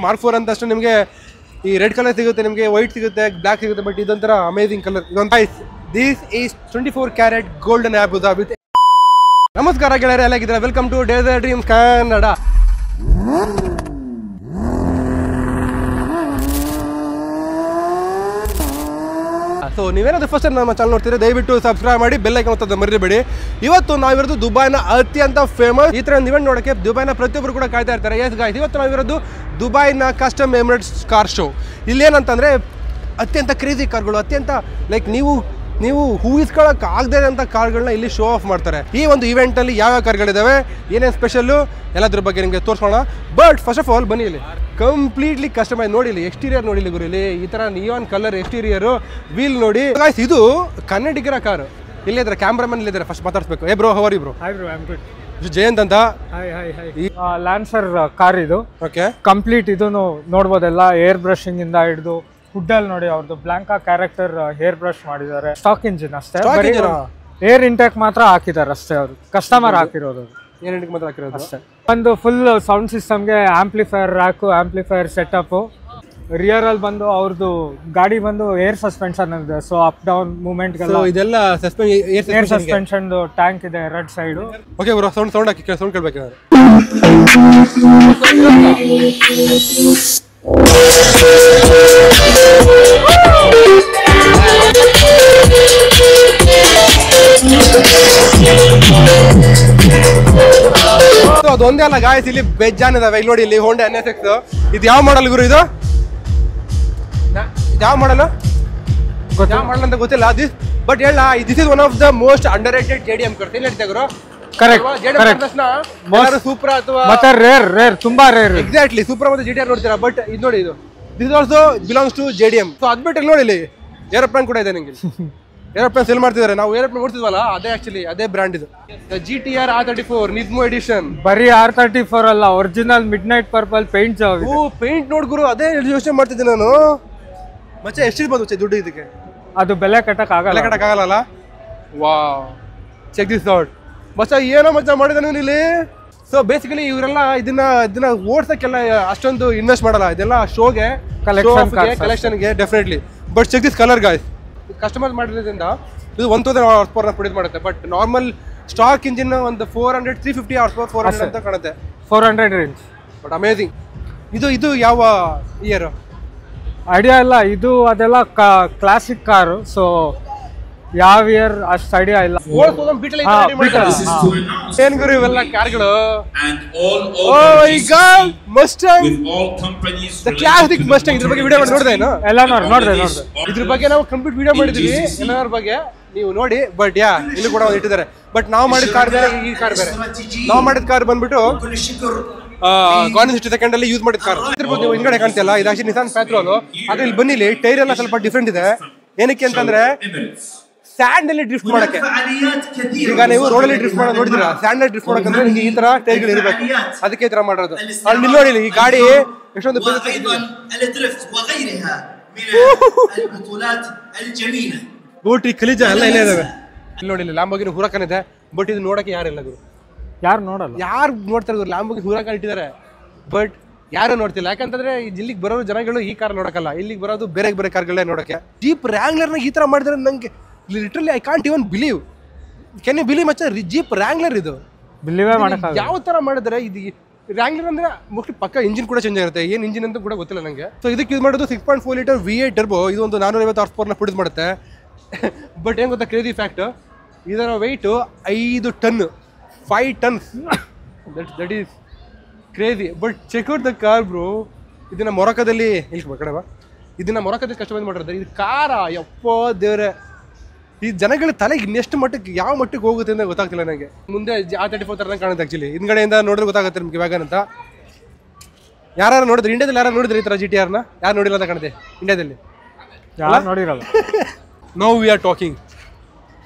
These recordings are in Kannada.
ಮಾರ್ಕ್ 4 ಅಂತ ಅಷ್ಟೇ ನಿಮಗೆ ಈ ರೆಡ್ ಕಲರ್ ಸಿಗುತ್ತೆ, ನಿಮಗೆ ವೈಟ್ ಸಿಗುತ್ತೆ, ಬ್ಲಾಕ್ ಸಿಗುತ್ತೆ, ಬಟ್ ಇದೊಂಥರ amazing colour. This is 24 carat golden ಆಬುದಾ ವಿತ್. ನಮಸ್ಕಾರ ಗೆಳೆಯರೆ, ಎಲ್ಲಾಗಿದ್ದೀರಾ? ವೆಲ್ಕಮ್ ಟು ಡೇಸರ್ ಡ್ರೀಮ್ಸ್ ಕನ್ನಡ. ಸೊ ನೀವೇನಾದ್ರೂ ಫಸ್ಟ್ ಟೈಮ್ ನಮ್ಮ ಚಾನಲ್ ನೋಡ್ತೀರಾ, ದಯವಿಟ್ಟು ಸಬ್ಸ್ಕ್ರೈಬ್ ಮಾಡಿ, ಬೆಲ್ ಐಕಾನ್ ಒತ್ತೋದು ಮರಿಬೇಡಿ. ಇವತ್ತು ನಾವಿರೋದು ದುಬೈನ ಅತ್ಯಂತ ಫೇಮಸ್ ಈ ತರ ಒಂದು ಇವೆಂಟ್ ನೋಡೋಕ್ಕೆ ದುಬೈನ ಪ್ರತಿಯೊಬ್ಬರು ಕೂಡ ಕಾಯ್ತಾ ಇರ್ತಾರೆ. ಎಸ್ ಗಾಯ್ಸ್, ಇವತ್ತು ನಾವಿರೋದು ದುಬೈನ ಕಸ್ಟಮ್ ಎಮಿರೇಟ್ಸ್ ಕಾರ್ ಶೋ. ಇಲ್ಲೇನಂತಂದರೆ ಅತ್ಯಂತ ಕ್ರೇಜಿ ಕಾರ್ಗಳು, ಅತ್ಯಂತ ಲೈಕ್ ನೀವು ಊಹಿಸ್ಕೊಳ್ಳೋಕೆ ಆಗದೇ ಇರೋಂಥ ಕಾರ್ಗಳನ್ನ ಇಲ್ಲಿ ಶೋ ಆಫ್ ಮಾಡ್ತಾರೆ. ಈ ಒಂದು ಇವೆಂಟಲ್ಲಿ ಯಾವ್ಯಾವ ಕಾರ್ಗಳಿದ್ದಾವೆ, ಏನೇನು ಸ್ಪೆಷಲ್ಲು, ಎಲ್ಲದ್ರ ಬಗ್ಗೆ ನಿಮಗೆ ತೋರಿಸೋಣ. ಬಟ್ ಫಸ್ಟ್ ಆಫ್ ಆಲ್ ಬನ್ನಿ, ಇಲ್ಲಿ ಕಂಪ್ಲೀಟ್ಲಿ ಕಸ್ಟಮೈಸ್ ನೋಡಿ, ಇಲ್ಲಿ ಎಕ್ಸ್ಟೀರಿಯರ್ ನೋಡಿ, ಇಲ್ಲಿ ಗುರು ಇಲ್ಲಿ ಈ ಥರ ನಿಯಾನ್ ಕಲರ್ ಎಕ್ಸ್ಟೀರಿಯರು, ವೀಲ್ ನೋಡಿ. ಇದು ಕನ್ನಡಿಗರ ಕಾರು. ಇಲ್ಲಿದ್ರೆ ಕ್ಯಾಮ್ರಾಮನ್ ಇಲ್ಲಿದ್ದಾರೆ, ಫಸ್ಟ್ ಮಾತಾಡ್ಸ್ಬೇಕು. ಏ bro, how are you bro? Hi bro, I am good. Jayant ಅಂತ. ಲ್ಯಾನ್ಸರ್ ಕಾರ್ ಇದು. ಓಕೆ, ಕಂಪ್ಲೀಟ್ ಇದನ್ನು ನೋಡ್ಬೋದೆಲ್ಲ, ಏರ್ ಬ್ರಷಿಂಗ್ ಇಂದ ಹಿಡಿದು ಹುಡ್ಡಲ್ಲಿ ನೋಡಿ ಅವ್ರದ್ದು ಬ್ಲಾಂಕಾ ಕ್ಯಾರೆಕ್ಟರ್ ಹೇರ್ ಬ್ರಷ್ ಮಾಡಿದ್ದಾರೆ. ಸ್ಟಾಕ್ ಇಂಜಿನ್ ಅಷ್ಟೇ, ಏರ್ ಇಂಟೆಕ್ ಮಾತ್ರ ಹಾಕಿದ್ದಾರೆ ಅಷ್ಟೇ, ಅವರು ಕಸ್ಟಮರ್ ಹಾಕಿರೋದು. ಏರ್ ಇಂಟೆಕ್ ಮಾತ್ರ ಹಾಕಿರೋದು ಅಷ್ಟೇ. ಒಂದು ಫುಲ್ ಸೌಂಡ್ ಸಿಸ್ಟಮ್ಗೆ amplifier rack, amplifier setup. Rear ಅಲ್ಲಿ ಬಂದು ಅವ್ರದ್ದು ಗಾಡಿ ಬಂದು ಏರ್ ಸಸ್ಪೆನ್ಷನ್ ಇದೆ, ಸೊ ಅಪ್ ಡೌನ್ ಮೂವ್ಮೆಂಟ್ ಇದೆಲ್ಲ ಏರ್ ಸಸ್ಪೆನ್ಷನ್ ಟ್ಯಾಂಕ್ ಇದೆ ಎರಡ್ ಸೈಡ್. ಓಕೆ ಬ್ರೋ, ಸೌಂಡ್ ಹಾಕಿ, ಸೌಂಡ್ ಕೇಳಬೇಕು. ಅದೊಂದೇ ಅಲ್ಲ ಗಾಯ್ಸ್, ಇಲ್ಲಿ ಬೇಜಾನ್ ಇದಾವೆ. ಇಲ್ಲಿ ನೋಡಿ, ಇಲ್ಲಿ ಹೋಂಡಾ NSX. ಇದು ಯಾವ ಮಾಡಲ್ ಗುರು? ಇದು ಯಾವ ಮಾಡಲ್ ಅಂತ ಗೊತ್ತಿಲ್ಲ. ಬಟ್ ಹೇಳ, this is one of the most underrated JDM cars. ಏನ್ ಹೇಳ್ತೀಯ ಗುರು? ಸೂಪರ್ ಅಥವಾ ರೇರ್, ತುಂಬಾ ರೇರ್. ಎಕ್ಸಾಕ್ಟ್ಲಿ, ಸೂಪರ್ ಮತ್ತೆ GTR ನೋಡ್ತೀರಾ. ಬಟ್ ಇದು ನೋಡಿ, ಇದು this also belongs to JDM. So ಅದ್ಬಿಟ್ಟು ನೋಡಿ, ಇಲ್ಲಿ ಏರೋಪ್ಲೇನ್ ಕೂಡ ಇದೆ. ನಿಮಗೆ ಏರೋಪ್ಲೇನ್ ಸೇಲ್ ಮಾಡ್ತಿದ್ದಾರೆ. ನಾವು ಏರೋಪ್ಲೇನ್ ನೋಡ್ತಿದ್ವಲ್ಲ, ಅದೇ ಆಕ್ಚುಲಿ ಅದೇ ಬ್ರ್ಯಾಂಡ್ ಇದು. GTR R34 Nismo edition. ಬರೀ R34 ಅಲ್ಲ, original midnight purple paint. Paint ನೋಡ್ ಗುರು, ಅದೇ ಯೋಚನೆ ಮಾಡ್ತಿದ್ದೆ ನಾನು. ಮಚ್ಚ ಎಷ್ಟು ಬಂದು ದುಡ್ಡು ಇದಕ್ಕೆ? ಅದು ಬೆಲೆ ಕಟ್ಟಕ್ ಆಗಲ್ಲ. Wow, check this out. ಮಚ್ಚ ಏನೋ ಮಚ್ಚ ಮಾಡಿದಾನೆ ಇಲ್ಲಿ. ಸೊ ಬೇಸಿಕಲಿ ಇವರೆಲ್ಲ ಇದನ್ನ ಓಡ್ಸಕ್ಕೆಲ್ಲ ಅಷ್ಟೊಂದು ಇನ್ವೆಸ್ಟ್ ಮಾಡಲ್ಲ. ಇದೆಲ್ಲ ಶೋಗೆ, ಕಲೆಕ್ಷನ್ಗೆ definitely. But check this colour guys. Customise ಮಾಡಿರೋದ್ರಿಂದ ಇದು 1000 ಹಾರ್ಸ್ ಪವರ್ ಪ್ರೊಡ್ಯೂಸ್ ಮಾಡುತ್ತೆ. ಬಟ್ ನಾರ್ಮಲ್ ಸ್ಟಾಕ್ ಇಂಜಿನ್ ಒಂದು 350 ಹಾರ್ಸ್ ಪವರ್ 400 ಅಂತ ಕಾಣುತ್ತೆ. 400 ರೇಂಜ್. But amazing. ಇದು ಯಾವ ಇಯರ್ ಐಡಿಯಾ ಇಲ್ಲ, ಇದು ಅದೆಲ್ಲ ಕ್ಲಾಸಿಕ್ ಕಾರು. ಸೊ ಯಾವ ಇಯರ್ ಅಷ್ಟು ಐಡಿಯಾ ಇಲ್ಲ. ಏನ್ ಗುರು ಇವೆಲ್ಲ ಕಾರ್ಗಳು? Classic Mustang. ಇದ್ರ ಬಗ್ಗೆ ವಿಡಿಯೋ ಮಾಡಿ ನೋಡಿದೆ ನೋಡಿದೆ. ಇದ್ರ ಬಗ್ಗೆ ನಾವು ಕಂಪ್ಲೀಟ್ ವಿಡಿಯೋ ಮಾಡಿದ್ವಿ, ಎಲ್ಲರ ಬಗ್ಗೆ ನೀವು ನೋಡಿ. ಬಟ್ ಇಲ್ಲಿ ಕೂಡ ಇಟ್ಟಿದ್ದಾರೆ. ಬಟ್ ನಾವು ಮಾಡಿದ ಕಾರ್ ಬೇರೆ, ಈ ಕಾರ್ ಬೇರೆ. ನಾವು ಮಾಡಿದ ಕಾರ್ ಬಂದ್ಬಿಟ್ಟು ಗಾರ್ನಿಶ್ 60 ಸೆಕೆಂಡ್ ಅಲ್ಲಿ ಯೂಸ್ ಮಾಡಿದ ಕಾರ್. ನೀವು ಹಿಂಗಡೆ ಕಾಣ್ತಿಲ್ಲ, ಇದು ಆಕ್ಚುಲಿ ನಿಸಾನ್ ಪ್ಯಾಟ್ರೋಲ್. ಆದ್ರೆ ಇಲ್ಲಿ ಬನ್ನಿ, ಟೈರ್ ಎಲ್ಲ ಸ್ವಲ್ಪ ಡಿಫ್ರೆಂಟ್ ಇದೆ. ಏನಕ್ಕೆ ಅಂತಂದ್ರೆ ಸ್ಯಾಂಡ್ ಅಲ್ಲಿ ಡ್ರಿಫ್ಟ್ ಮಾಡಕ್ಕೆ. ಈಗ ನೀವು ರೋಡ್ ಅಲ್ಲಿ ಡ್ರಿಫ್ಟ್ ಮಾಡೋದು ನೋಡಿದಿರಾ, ಸ್ಯಾಂಡ್ ಅಲ್ಲಿ ಡ್ರಿಫ್ಟ್ ಮಾಡಕ್ಕಂದ್ರೆ ನಿಮ್ಗೆ ಈ ತರ ಟೈರ್ಗಳು ಇರಬೇಕು. ಅದಕ್ಕೆ ಈ ತರ ಮಾಡೋದು. ಅಲ್ಲಿ ನಿಲ್ ನೋಡಿ, ಈ ಗಾಡಿ ಎಷ್ಟೊಂದು ಬೋಟಿ ಖಲೀಜ ಎಲ್ಲ ಇಲ್ಲೇ ಇದಾವೆ. ಇಲ್ಲಿ ನೋಡಿ, ಲ್ಯಾಂಬೋರ್ಗಿನಿ ಹೂರಾಕನ್ ಇದೆ. ಬಟ್ ಇದು ನೋಡಕ್ಕೆ ಯಾರಿಲ್ಲ ಗುರು, ಯಾರು ನೋಡಲ್ಲ. ಯಾರು ನೋಡ್ತಾರೆ ಗುರು? ಲ್ಯಾಂಬೋರ್ಗಿನಿ ಹೂರಾಕನ್ ಇಟ್ಟಿದ್ದಾರೆ, ಬಟ್ ಯಾರು ನೋಡ್ತಿಲ್ಲ. ಯಾಕಂತಂದ್ರೆ ಇಲ್ಲಿಗೆ ಬರೋ ಜನಗಳು ಈ ಕಾರ್ ನೋಡಕ್ಕಲ್ಲ, ಇಲ್ಲಿಗೆ ಬರೋದು ಬೇರೆ ಕಾರ್ಗಳೇ ನೋಡಕ್ಕೆ. ಜೀಪ್ ರ್ಯಾಂಗ್ಲರ್ನ ಈ ತರ ಮಾಡಿದ್ರೆ ನಂಗೆ literally I can't even believe. Can you believe ಮಚ್ಚ? ಜೀಪ್ ರ್ಯಾಂಗ್ಲರ್ ಇದು ಬಿಲೀವೇ ಮಾಡಕ್ಕೆ ಯಾವ ತರ ಮಾಡಿದ್ರೆ? ಇದು ರ್ಯಾಂಗ್ಲರ್ ಅಂದ್ರೆ ಮೋಸ್ಟ್ಲಿ ಪಕ್ಕ ಇಂಜಿನ್ ಕೂಡ ಚೇಂಜ್ ಆಗುತ್ತೆ. ಏನ್ ಇಂಜಿನ್ ಅಂತ ಕೂಡ ಗೊತ್ತಿಲ್ಲ ನನಗೆ. ಸೊ ಇದಕ್ಕೆ ಯೂಸ್ ಮಾಡೋದು 6.4 ಲೀಟರ್ V8 ಟರ್ಬೋ. ಇದು ಒಂದು 450 ಹಾರ್ಸ್ ಪವರ್ನ ಪ್ರೊಡ್ಯೂಸ್ ಮಾಡುತ್ತೆ. ಬಟ್ ಏನ್ ಗೊತ್ತಾ ಕ್ರೇಜಿ ಫ್ಯಾಕ್ಟ್, ಇದರ weight 5 ton, 5 tons. That is crazy. But check out the car bro. ಇದನ್ನ ಮೊರಕದಲ್ಲಿ ಇದನ್ನ ಮೊರಕದಲ್ಲಿ ಕಸ್ಟಮೈಸ್ ಮಾಡಿರ್ತಾರೆ. ಇದು ಕಾರ ಯಪ್ಪ ದೇವ್ರೆ. ಈ ಜನಗಳ ತಲೆಗೆ ಇನ್ನೆಷ್ಟು ಮಟ್ಟಕ್ಕೆ, ಯಾವ ಮಟ್ಟಕ್ಕೆ ಹೋಗುತ್ತೆ ಅಂತ ಗೊತ್ತಾಗ್ತಿಲ್ಲ ನನಗೆ. ಮುಂದೆ R34 ತರ ಕಾಣುತ್ತೆ ಆಕ್ಚುಲಿ. ಹಿಂದ್ಗಡೆಯಿಂದ ನೋಡಿದ್ರೆ ಗೊತ್ತಾಗುತ್ತೆ ನಿಮಗೆ ವ್ಯಾಗನ್ ಅಂತ. ಯಾರು ನೋಡಿದ್ರೆ ಇಂಡಿಯಾದಲ್ಲಿ, ಯಾರು ನೋಡಿದ್ರೆ ಈ ತರ GTR ನ? ಯಾರು ನೋಡಿಲ್ಲ ಅಂತ ಕಾಣುತ್ತೆ ಇಂಡಿಯಾದಲ್ಲಿ, ಯಾರು ನೋಡಿರಲ್ಲ. Now we are talking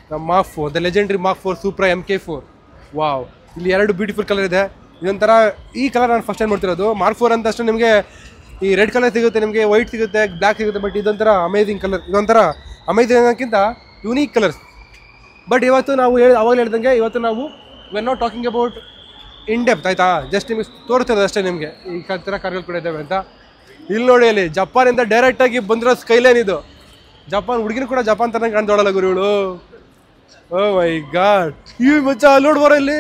the Mark 4, the legendary Mark 4 Supra MK4. Wow, ಇಲ್ಲಿ 2 ಬ್ಯೂಟಿಫುಲ್ ಕಲರ್ ಇದೆ. ಇದೊಂಥರ ಈ ಕಲರ್ ನಾನು ಫಸ್ಟ್ ಟೈಮ್ ನೋಡ್ತಿರೋದು. Mark 4 ಅಂತ ಅಷ್ಟೇ ನಿಮಗೆ ಈ ರೆಡ್ ಕಲರ್ ಸಿಗುತ್ತೆ, ನಿಮಗೆ ವೈಟ್ ಸಿಗುತ್ತೆ, ಬ್ಲ್ಯಾಕ್ ಸಿಗುತ್ತೆ. ಬಟ್ ಇದೊಂಥರ ಅಮೇಜಿಂಗ್ ಕಲರ್. ಇದೊಂಥರ ಅಮೇಜಿಂಗ್ ಅನ್ನೋಕ್ಕಿಂತ ಯೂನಿಕ್ ಕಲರ್ಸ್. ಬಟ್ ಇವತ್ತು ನಾವು ಅವಾಗಲೇ ಹೇಳ್ದಂಗೆ, ಇವತ್ತು ನಾವು we are not talking about in depth ಆಯ್ತಾ, ಜಸ್ಟ್ ನಿಮಗೆ ತೋರಿಸ್ತದೆ ಅಷ್ಟೇ ನಿಮಗೆ ಈ ಥರ ಕಾರ್ಗಳು ಕೂಡ ಇದ್ದಾವೆ ಅಂತ. ಇಲ್ಲಿ ನೋಡಿ, ಅಲ್ಲಿ ಜಪಾನಿಂದ ಡೈರೆಕ್ಟಾಗಿ ಬಂದಿರೋ ಸ್ಕೈಲೈನ್ ಇದು. ಜಪಾನ್ ಹುಡುಗಿನ ಕೂಡ ಜಪಾನ್ ಥರ ಕಾಣ್ದೋಳಲ್ಲ ಗುರುಗಳು. ಓ ಮೈ ಗಾಡ್, ಈ ಮಚ್ಚ ನೋಡ್ ಬರೋ ಇಲ್ಲಿ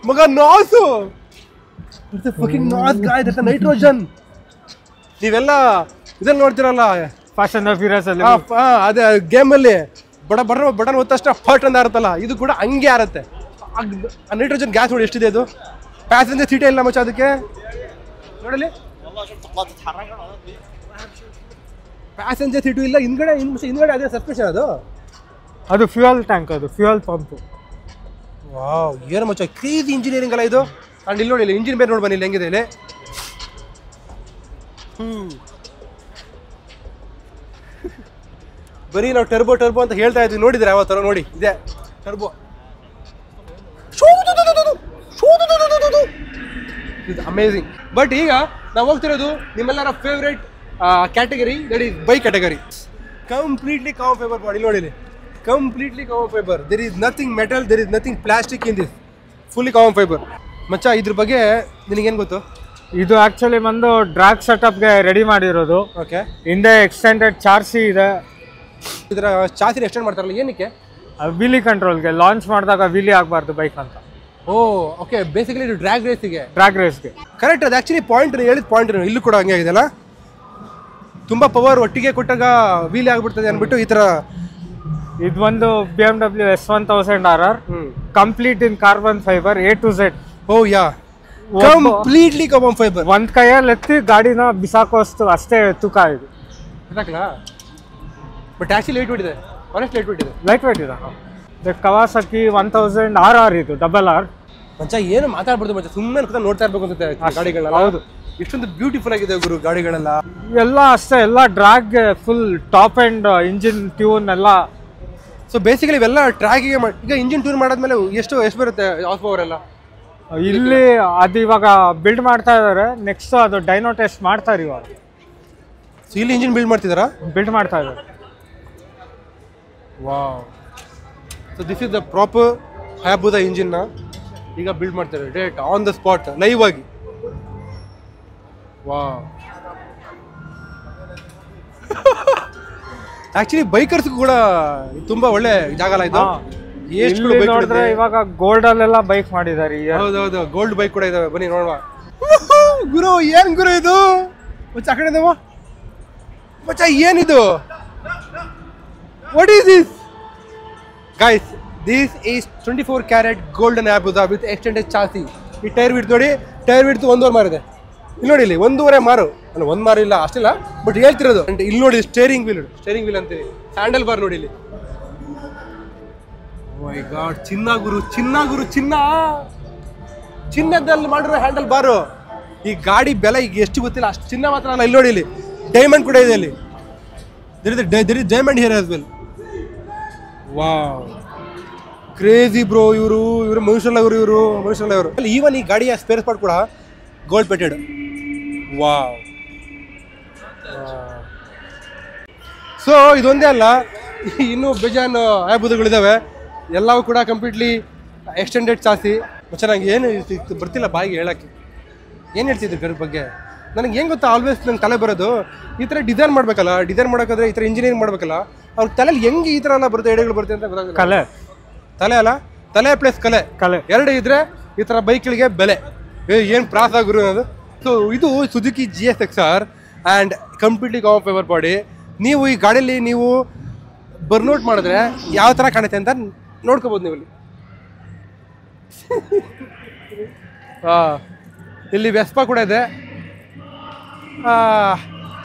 ಮಗ ನಾಸು ನೈಟ್ರೋಜನ್. ನೀವೆಲ್ಲ ಇದನ್ನ ನೋಡ್ತಿರಲ್ಲ ಫ್ಯಾಷನ್ ಆಫ್ ಫ್ಯೂರಿಯಸ್ ಅಲ್ಲಿ, ಅದೇ ಗೇಮಲ್ಲಿ ಬಟನ್ ಒತ್ತಷ್ಟ ಫಟ್ ಅಂತ ಆರುತ್ತಲ್ಲ, ಇದು ಕೂಡ ಹಂಗೆ ಆರುತ್ತೆ. ನೈಟ್ರೋಜನ್ ಗ್ಯಾಸ್ ನೋಡಿ ಎಷ್ಟಿದೆ ಅದು. ಪ್ಯಾಸೆಂಜರ್ ಸೀಟೇ ಇಲ್ಲ ಮಚ್ಚ ಅದಕ್ಕೆ ನೋಡಲಿ, ಪ್ಯಾಸೆಂಜರ್ ಸೀಟು ಇಲ್ಲ. ಹಿಂದ್ಗಡೆ ಅದೇ ಸಸ್ಪೆನ್ಷನ್ ಅದು ಫ್ಯೂಯಲ್ ಟ್ಯಾಂಕ್, ಅದು ಫ್ಯೂಯಲ್ ಪಂಪ್. ವಾವ್, ಏನು ಮಚ್ಚ ಕ್ರೇಜಿ ಇಂಜಿನಿಯರಿಂಗ್ ಅಲ್ಲ ಇದು. ಅಂಡ್ ಇಲ್ಲಿ ನೋಡಿ, ಇಲ್ಲಿ ಇಂಜಿನ್ ಬೇರೆ ನೋಡಿ ಬನ್ನಿ, ಇಲ್ಲಿ ಹೆಂಗಿದೆ ಇಲ್ಲಿ. ಬರೀ ನಾವು ಟರ್ಬೋ ಅಂತ ಹೇಳ್ತಾ ಇದ್ವಿ, ನೋಡಿದ್ರೆ ಯಾವ ಥರ ನೋಡಿ ಇದೆ ಟರ್ಬೋ. ಇದು ಅಮೇಝಿಂಗ್. ಬಟ್ ಈಗ ನಾವು ಹೋಗ್ತಿರೋದು ನಿಮ್ಮೆಲ್ಲರ favourite category, that is bike category. Completely common fibre body ನೋಡಿ, completely common fibre. There is nothing metal, there is nothing plastic in this, fully common fibre. ಮಚ್ಚ ಇದ್ರ ಬಗ್ಗೆ ನಿನಗೇನು ಗೊತ್ತು? ಇದು ಆಕ್ಚುಲಿ ಬಂದು ಡ್ರಾಗ್ ಸೆಟಪ್ಗೆ ರೆಡಿ ಮಾಡಿರೋದು. ಓಕೆ, ಹಿಂದೆ ಎಕ್ಸ್ಟೆಂಡೆಡ್ ಚಾರ್ಸಿ ಇದೆ. ಇದರ ಚಾಸಿನ ಎಕ್ಸ್ಟೆಂಡ್ ಮಾಡ್ತಾರಲ್ಲ ಏನಕ್ಕೆ? ವೀಲಿ ಕಂಟ್ರೋಲ್ಗೆ, ಲಾಂಚ್ ಮಾಡಿದಾಗ ವೀಲಿ ಆಗಬಾರ್ದು ಬೈಕ್ ಅಂತ. ಓ ಓಕೆ, ಬೇಸಿಕಲಿ ಇದು ಡ್ರ್ಯಾಗ್ ರೇಸ್ಗೆ. ಕರೆಕ್ಟ್, ಅದು ಆ್ಯಕ್ಚುಲಿ ಪಾಯಿಂಟ್ ಹೇಳಿದ ಪಾಯಿಂಟ್. ಇಲ್ಲೂ ಕೂಡ ಹಂಗೆ ಆಗಿದೆಲ್ಲ, ತುಂಬ ಪವರ್ ಒಟ್ಟಿಗೆ ಕೊಟ್ಟಾಗ ವೀಲಿ ಆಗ್ಬಿಡ್ತದೆ ಅಂದ್ಬಿಟ್ಟು ಈ ಥರ. ಇದು ಒಂದು BMW S1000RR, complete in carbon fibre A to Z. Oh yeah, completely carbon fibre. ಒಂದ್ ಕೈಯಲ್ಲಿ ಎತ್ತಿ ಗಾಡಿನ ಬಿಸಾಕೋಷ್ಟು ಅಷ್ಟೇ ತೂಕ ಇದು. ಬಟ್ ಆಕ್ಚುಲಿ ಲೈಟ್ ವೇಟ್ ಇದೆ, ಆನೆಸ್ಟ್ ಲೈಟ್ ವೇಟ್ ಇದೆ. ಲೈಟ್ ವೇಟ್ ಇದೆ. ಕವಾಸಕಿ 1000RR ಇದು RR. ಮಚ್ಚ ಏನು ಮಾತಾಡ್ಬಾರ್ದು ಮಚ್ಚ, ಸುಮ್ಮನೆ ನೋಡ್ತಾ ಇರ್ಬೇಕು ಅನ್ಸುತ್ತೆ ಗಾಡಿಗಳನ್ನ. ಹೌದು, ಇಷ್ಟೊಂದು ಬ್ಯೂಟಿಫುಲ್ ಆಗಿದೆ ಗುರು ಗಾಡಿಗಳೆಲ್ಲ. ಎಲ್ಲ ಅಷ್ಟೇ, ಎಲ್ಲ drag full top and engine tune ಎಲ್ಲ. ಸೊ ಬೇಸಿಕಲಿ ಇವೆಲ್ಲ ಟ್ರ್ಯಾಕಿಗೆ ಈಗ ಇಂಜಿನ್ ಟ್ಯೂನ್ ಮಾಡಾದ್ಮೇಲೆ ಎಷ್ಟು ಬರುತ್ತೆ ಹಾರ್ಸ್ ಪವರ್ ಎಲ್ಲ? ಇಲ್ಲಿ ಅದು ಇವಾಗ ಬಿಲ್ಡ್ ಮಾಡ್ತಾ ಇದಾರೆ. ನೆಕ್ಸ್ಟ್ ಅದು ಡೈನೋ ಟೆಸ್ಟ್ ಮಾಡ್ತಾರೆ ಇವಾಗ. ಸೊ ಇಲ್ಲಿ ಇಂಜಿನ್ ಬಿಲ್ಡ್ ಮಾಡ್ತಿದಾರಾ? ಬಿಲ್ಡ್ ಮಾಡ್ತಾ ಇದ್ದಾರೆ. Wow, so this is the proper Hayabusa ಇಂಜಿನ್ನ ಈಗ ಬಿಲ್ಡ್ ಮಾಡ್ತಾರೆ direct on the spot live ಆಗಿ. ವಾವ್, ಆಕ್ಚುಲಿ ಬೈಕರ್ಸ್ ಕೂಡ ತುಂಬಾ ಒಳ್ಳೆ ಜಾಗ ಅಲ್ಲ ಇದು. ಎಷ್ಟು ನೋಡಿದ್ರೆ ಇವಾಗ ಗೋಲ್ಡ್ ಅಲ್ಲೆಲ್ಲ ಬೈಕ್ ಮಾಡಿದ್ದಾರೆ. ಹೌದೌದು, ಗೋಲ್ಡ್ ಬೈಕ್ ಕೂಡ ಇದಾವೆ, ಬನ್ನಿ ನೋಡುವ. ಗುರು ಏನ್ ಗುರು ಇದು ಮಚ್ಚ, ಆ ಕಡೆ ಮಚ್ಚ ಏನಿದು? What is this guys? This is 24 carat golden Hayabusa with extended chassis. ಈ ಟೈರ್ ವಿಡ್ತ್ ನೋಡಿ, ಟೈರ್ ವಿಡ್ತ್ 1.5 ಮಾರು ಇದೆ. ಇಲ್ಲಿ ನೋಡಿ, ಇಲ್ಲಿ 1.5 ಮಾರು ಅಲ್ಲ, 1 ಮಾರು ಇಲ್ಲ ಅಷ್ಟಿಲ್ಲ, ಬಟ್ ಹೇಳ್ತಿರೋದು. ಇಲ್ಲಿ ನೋಡಿ ಸ್ಟೇರಿಂಗ್ ವೀಲ್ ಅಂತೀವಿ, ಹ್ಯಾಂಡಲ್ ಬಾರ್ ನೋಡಿ ಇಲ್ಲಿ. ಮೈ ಗಾಡ್, ಚಿನ್ನ ಗುರು, ಚಿನ್ನದಲ್ಲಿ ಮಾಡಿರೋ ಹ್ಯಾಂಡಲ್ ಬಾರು. ಈ ಗಾಡಿ ಬೆಲೆ ಈಗ ಎಷ್ಟು ಗೊತ್ತಿಲ್ಲ, ಅಷ್ಟು ಚಿನ್ನ ಮಾತ್ರ ಅಲ್ಲ. ಇಲ್ಲಿ ನೋಡಿ, ಇಲ್ಲಿ ಡೈಮಂಡ್ ಕೂಡ ಇದೆ. ಇಲ್ಲಿ there is diamond here as well. Wow, crazy bro. ಇವರು ಮನುಷ್ಯಲ್ಲ, ಇವರು ಈವನ್ ಈ ಗಾಡಿಯ ಸ್ಪೇರ್ ಪಾರ್ಟ್ ಕೂಡ ಗೋಲ್ಡ್ ಪೇಟೆಡ್. ವಾವ್. ಸೊ ಇದೊಂದೇ ಅಲ್ಲ, ಇನ್ನೂ ಬೇಜಾನ್ ಹಯಾಬುಸಾಗಳಿದ್ದಾವೆ. ಎಲ್ಲವೂ ಕೂಡ ಕಂಪ್ಲೀಟ್ಲಿ ಎಕ್ಸ್ಟೆಂಡೆಡ್ ಚಾಸಿ. ಚೆನ್ನಾಗಿ ಏನು ಬರ್ತಿಲ್ಲ ಬಾಯಿಗೆ ಹೇಳಕ್ಕೆ. ಏನು ಹೇಳ್ತಿದ್ರು ಗಾಡಿ ಬಗ್ಗೆ? ನನಗೆ ಏನು ಗೊತ್ತಾ, ಆಲ್ವೇಸ್ ನಂಗೆ ತಲೆ ಬರೋದು ಈ ಥರ ಡಿಸೈನ್ ಮಾಡಬೇಕಲ್ಲ. ಡಿಸೈನ್ ಮಾಡೋಕ್ಕಾದ್ರೆ ಈ ಥರ ಇಂಜಿನಿಯರಿಂಗ್ ಮಾಡಬೇಕಲ್ಲ. ಅವ್ರ ತಲೆಯಲ್ಲಿ ಹೆಂಗೆ ಈ ಥರ ಎಲ್ಲ ಬರುತ್ತೆ, ಐಡಿಯಾಗಳು ಬರುತ್ತೆ ಅಂತ ಗೊತ್ತಾಗಲ್ಲ. ತಲೆ ಅಲ್ಲ, ತಲೆ ಪ್ಲಸ್ ಕಲೆ ಎರಡು ಇದ್ರೆ ಈ ಥರ ಬೈಕ್ಗಳಿಗೆ ಬೆಲೆ. ಏನು ಪ್ರಾಸ ಗುರು ಅನ್ನೋದು. ಸೊ ಇದು Suzuki GSX-R and completely common fibre body. ನೀವು ಈ ಗಾಡಿಯಲ್ಲಿ ನೀವು ಬರ್ನೌಟ್ ಮಾಡಿದ್ರೆ ಯಾವ ಥರ ಕಾಣುತ್ತೆ ಅಂತ ನೋಡ್ಕೋಬೋದು ನೀವು ಇಲ್ಲಿ. ಇಲ್ಲಿ ವೆಸ್ಪಾ ಕೂಡ ಇದೆ.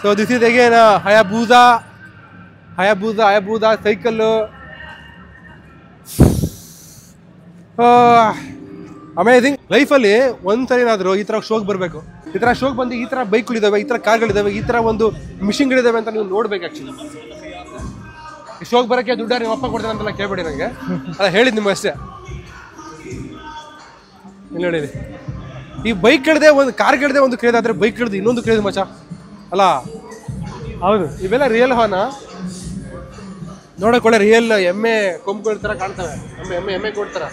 So this is again Hayabusa cycle. Amazing. ಲೈಫಲ್ಲಿ ಒಂದ್ಸರಿನಾದರೂ ಈ ಥರ ಶೋಕ್ ಬರಬೇಕು. ಈ ಥರ ಶೋಕ್ ಬಂದು ಈ ಥರ ಬೈಕ್ಗಳಿದ್ದಾವೆ, ಈ ಥರ ಕಾರ್ಗಳಿದ್ದಾವೆ, ಈ ಥರ ಒಂದು ಮಿಷಿನ್ಗಳಿದ್ದಾವೆ ಅಂತ ನೀವು ನೋಡ್ಬೇಕು. ಆ್ಯಕ್ಚುಲಿ ಈ ಶೋಕ್ ಬರೋಕ್ಕೆ ದುಡ್ಡ ನಿಮ್ಮ ಅಪ್ಪ ಕೊಡ್ತಾನೆ ಅಂತೆಲ್ಲ ಕೇಳ್ಬೇಡಿ ನನಗೆ, ಅದ ಹೇಳಿದ್ದು ನಿಮ್ಗೆ ಅಷ್ಟೇ. ಇಲ್ಲಿ ನೋಡಿ, ಈ ಬೈಕ್ಗಳದೇ ಒಂದು ಕಾರ್ಗಳದೇ ಒಂದು ಕ್ರೇಜ್ ಆದರೆ ಬೈಕ್ಗಳದ್ದು ಇನ್ನೊಂದು ಕ್ರೇಜ್ ಮಚ್ಚ ಅಲ್ಲ. ಹೌದು, ಇವೆಲ್ಲ ರಿಯಲ್ ಹಾನ ನೋಡೋಕೆ ಒಳ್ಳೆ ರಿಯಲ್ ಎಮ್ಮೆ ಕೊಂಬುಗಳ ಥರ ಕಾಣ್ತವೆ. ಎಮ್ಮೆ ಕೊಡ್ತಾರ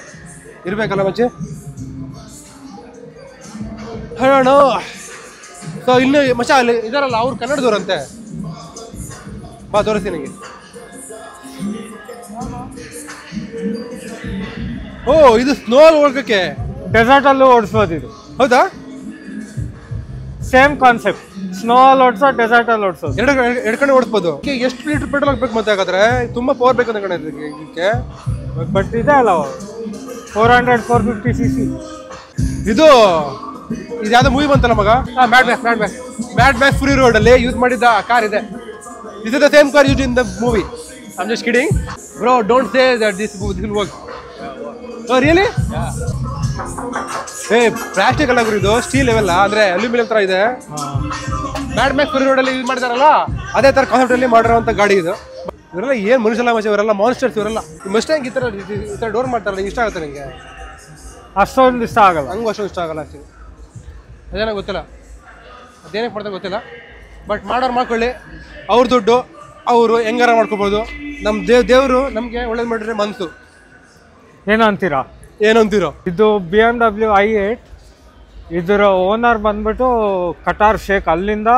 ಇರ್ಬೇಕಲ್ಲ ಮಚ್ಚೆ. ಹೇಳೋಣ. ಸೊ ಇನ್ನು ಮಚ್ಚ ಅಲ್ಲಿ ಇದಾರಲ್ಲ ಅವ್ರು ಕನ್ನಡದವ್ರಂತೆ, ಬಾ ತೋರಿಸ್ತೀನಿ ನನಗೆ. ಓ ಇದು ಸ್ನೋ ಅಲ್ಲಿ ಹೋಗಕ್ಕೆ, ಡೆಸರ್ಟ್ ಅಲ್ಲೂ ಓಡಿಸ್ಬೋದು ಇದು. ಹೌದಾ? ಸೇಮ್ ಕಾನ್ಸೆಪ್ಟ್, ಸ್ನೋ ಅಲ್ಲಿ ಓಡಿಸೋ, ಡೆಸರ್ಟ್ ಅಲ್ಲಿ ಓಡಿಸೋದು, ಎರಡು ಕಡೆ ಓಡಿಸ್ಬೋದು. ಎಷ್ಟು ಲೀಟರ್ ಪೆಟ್ರೋಲ್ ಹಾಕ್ಬೇಕು ಮತ್ತೆ ಹಾಗಾದ್ರೆ? ತುಂಬಾ ಪವರ್ ಬೇಕು ಅಂತ ಕಡೆ ಇದಕ್ಕೆ. ಬಟ್ ಇದೆ ಅಲ್ಲ 400-450 cc. ಇದು ಯಾವ್ದೋ ಮೂವಿ ಬಂತಲ್ಲ ಮಗ, ಮ್ಯಾಡ್ ಮ್ಯಾಕ್ಸ್ ಫ್ಯೂರಿ ರೋಡ್ ಅಲ್ಲಿ ಯೂಸ್ ಮಾಡಿದ್ದ ಕಾರ್ ಇದೆ. This is the same car used in the movie. I am just kidding bro, don't say that this will work. Oh really? ಏ ಪ್ಲಾಸ್ಟಿಕ್ ಅಲ್ಲ ಗುರು, ಇದು ಸ್ಟೀಲ್ ಇವೆಲ್ಲ, ಅಂದ್ರೆ ಅಲ್ಯೂಮಿನಿಯಂ ತರ ಇದೆ. ಮ್ಯಾಡ್ ಮ್ಯಾಕ್ಸ್ ಫ್ಯೂರಿ ರೋಡ್ ಅಲ್ಲಿ ಯೂಸ್ ಮಾಡಿದಾರಲ್ಲ ಅದೇ ತರ ಕಾನ್ಸೆಪ್ಟ್ ಅಲ್ಲಿ ಮಾಡಿರೋಂಥ ಗಾಡಿ ಇದು. ಇವರೆಲ್ಲ ಏನ್ ಮನುಷ್ಯಲ್ಲ ಮಚ್ಚ, ಇವರೆಲ್ಲ ಮಾನ್ಸ್ಟರ್ಸ್ ಇವರೆಲ್ಲ. ಮಸ್ಟ್ಯಾಂಗ್ ಈ ತರ ಡೋರ್ ಮಾಡ್ತಾರಲ್ಲ, ಇಷ್ಟ ಆಗುತ್ತೆ ನಿಂಗೆ? ಅಷ್ಟೊಂದು ಇಷ್ಟ ಆಗಲ್ಲ. ಹಂಗೂ ಅಷ್ಟೊಂದು ಇಷ್ಟ ಆಗಲ್ಲ ಅಷ್ಟೇ. ಅದೇನೋ ಗೊತ್ತಿಲ್ಲ, ಅದೇನಕ್ಕೆ ಮಾಡ್ತಾರೆ ಗೊತ್ತಿಲ್ಲ. ಬಟ್ ಮಾಡೋರು ಮಾಡ್ಕೊಳ್ಳಿ, ಅವ್ರ ದುಡ್ಡು ಅವರು ಹೆಂಗಾರ ಮಾಡ್ಕೋಬೋದು. ನಮ್ಮ ದೇವರು ನಮಗೆ ಒಳ್ಳೇದು ಮಾಡಿದ್ರೆ ಮನಸ್ಸು. ಏನು ಅಂತೀರಾ? ಏನಂತೀರೋ? ಇದು BMW i8, ಇದರ ಓನರ್ ಬಂದ್ಬಿಟ್ಟು ಕಟಾರ್ ಶೇಖ್, ಅಲ್ಲಿಂದ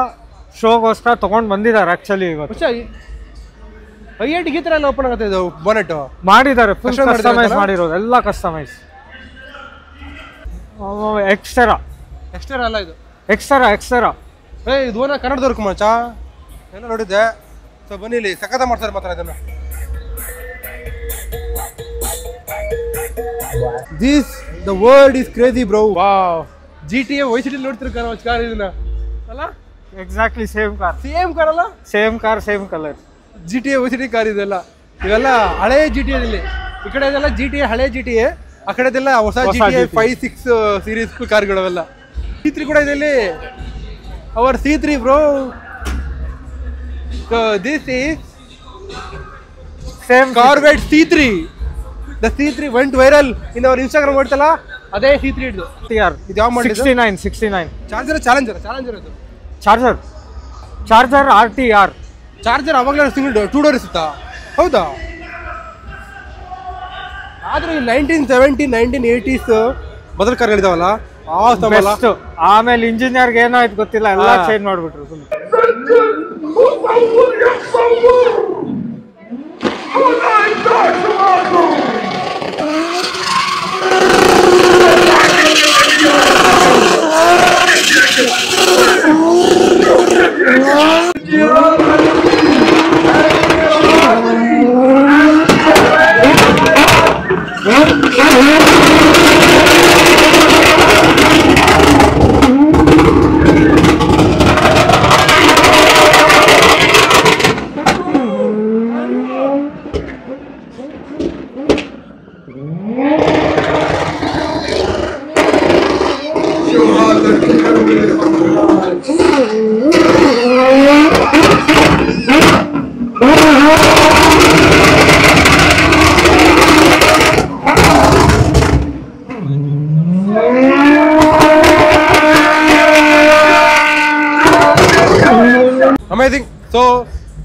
ಶೋಗೋಸ್ಕರ ತೊಗೊಂಡು ಬಂದಿದ್ದಾರೆ ಆ್ಯಕ್ಚುಲಿ ಇವತ್ತು. i8 ಈ ಥರ ಎಲ್ಲ ಓಪನ್ ಆಗುತ್ತೆ ಇದು ಬಾನೆಟ್ ಮಾಡಿದ್ದಾರೆ, ಫುಲ್ ಕಸ್ಟಮೈಸ್ ಮಾಡಿರೋದು, ಎಲ್ಲ ಕಸ್ಟಮೈಸ್. ಎಕ್ಸ್ಟರಾ ಅಲ್ಲ ಇದು, ಎಕ್ಸ್ಟರಾ. ಇದು ಓನರ್ ಕನ್ನಡದವ್ರು ಮಚ್ಚ, ಎಲ್ಲ ನೋಡಿದ್ದೆ. ಸೊ ಬನ್ನಿ, ಇಲ್ಲಿ ಸಖತ ಮಾಡ್ತಾರೆ ಮಾತ್ರ ಇದನ್ನು. This the world is crazy bro. Wow, GTA Vice City ನೋಡ್ತಿರ್ ಕಾರ್ ಇದನ್ನ ಅಲ್ಲ? Exactly same car. Same car ಅಲ್ಲ? Same car, same colour. GTA Vice City car ಇದೆಲ್ಲ. ಇವೆಲ್ಲ ಹಳೆ GTA ಇಲ್ಲಿ, ಈ ಕಡೆ ಇದೆಲ್ಲ GTA ಹಳೆ GTA, ಆ ಕಡೆದೆಲ್ಲ ಹೊಸ GTA 5-6 ಸೀರೀಸ್ ಕಾರ್ಗಳವೆಲ್ಲ. C3 ಕೂಡ ಇದೆ ಇಲ್ಲಿ, ಅವರ್ C3 bro. So this is same Corvette C3. The C3 went viral in our Instagram ನೋಡ್ತಲ್ಲ, ಅದೇ C3 ಇದು. ಇದು ಯಾವ ಮಾಡಲ್? 69. ಚಾರ್ಜರ್ ಇದು. Charger RTR. ಚಾರ್ಜರ್ ಅವಾಗಲೇ ಸಿಂಗಲ್ 2 ಡೋರ್ ಇರುತ್ತಾ? ಹೌದಾ? ಆದ್ರೆ ಈ 1970 1980s ಮೊದಲ ಕಾರ್ಗಳಿದಾವಲ್ಲ, ಆಮೇಲೆ ಇಂಜಿನಿಯರ್ಗೆ ಏನಾಯ್ತು ಗೊತ್ತಿಲ್ಲ, ಎಲ್ಲ ಚೇಂಜ್ ಮಾಡ್ಬಿಟ್ರು. ಅಮೇಜಿಂಗ್. ಸೊ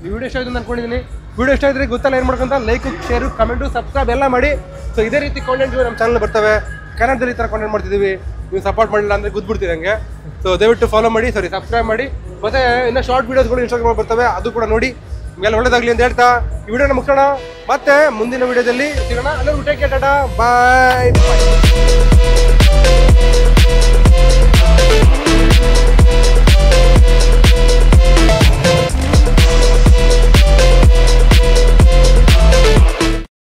ಈ ವಿಡಿಯೋ ಇಷ್ಟ ಆಯ್ತು ಅಂತ ಅನ್ಕೊಂಡಿದ್ದೀನಿ. ವಿಡಿಯೋ ಇಷ್ಟ ಆಗಿದ್ರೆ ಗೊತ್ತಲ್ಲ ಏನು ಮಾಡ್ಕೊಂತ, ಲೈಕ್, ಶೇರು, ಕಮೆಂಟು, ಸಬ್ಸ್ಕ್ರೈಬ್ ಎಲ್ಲ ಮಾಡಿ. ಸೊ ಇದೇ ರೀತಿ ಕಾಂಟೆಂಟ್ ನಮ್ಮ ಚಾನಲ್ ಬರ್ತವೆ, ಕನ್ನಡದಲ್ಲಿ ಈ ಥರ ಕಾಂಟೆಂಟ್ ಮಾಡ್ತಿದ್ದೀವಿ. ನೀವು ಸಪೋರ್ಟ್ ಮಾಡಿಲ್ಲ ಅಂದರೆ ಗುದ್ಬಿಡ್ತೀರಿ ಹಂಗೆ. ಸೊ ದಯವಿಟ್ಟು ಫಾಲೋ ಮಾಡಿ, ಸಬ್ಸ್ಕ್ರೈಬ್ ಮಾಡಿ. ಮತ್ತೆ ಇನ್ನೂ ಶಾರ್ಟ್ ವೀಡಿಯೋಸ್ಗಳು ಇನ್ಸ್ಟಾಗ್ರಾಮ್ ಬರ್ತವೆ, ಅದು ಕೂಡ ನೋಡಿ. ನಿಮಗೆಲ್ಲ ಒಳ್ಳೇದಾಗಲಿ ಅಂತ ಹೇಳ್ತಾ ಈ ವಿಡಿಯೋನ ಮುಗಿಸೋಣ. ಮತ್ತೆ ಮುಂದಿನ ವಿಡಿಯೋದಲ್ಲಿ ಸಿಗೋಣ. ಅಲ್ಲೂ ಟೇಕ್ ಕೇರ್, ಟಾಟಾ, ಬಾಯ್.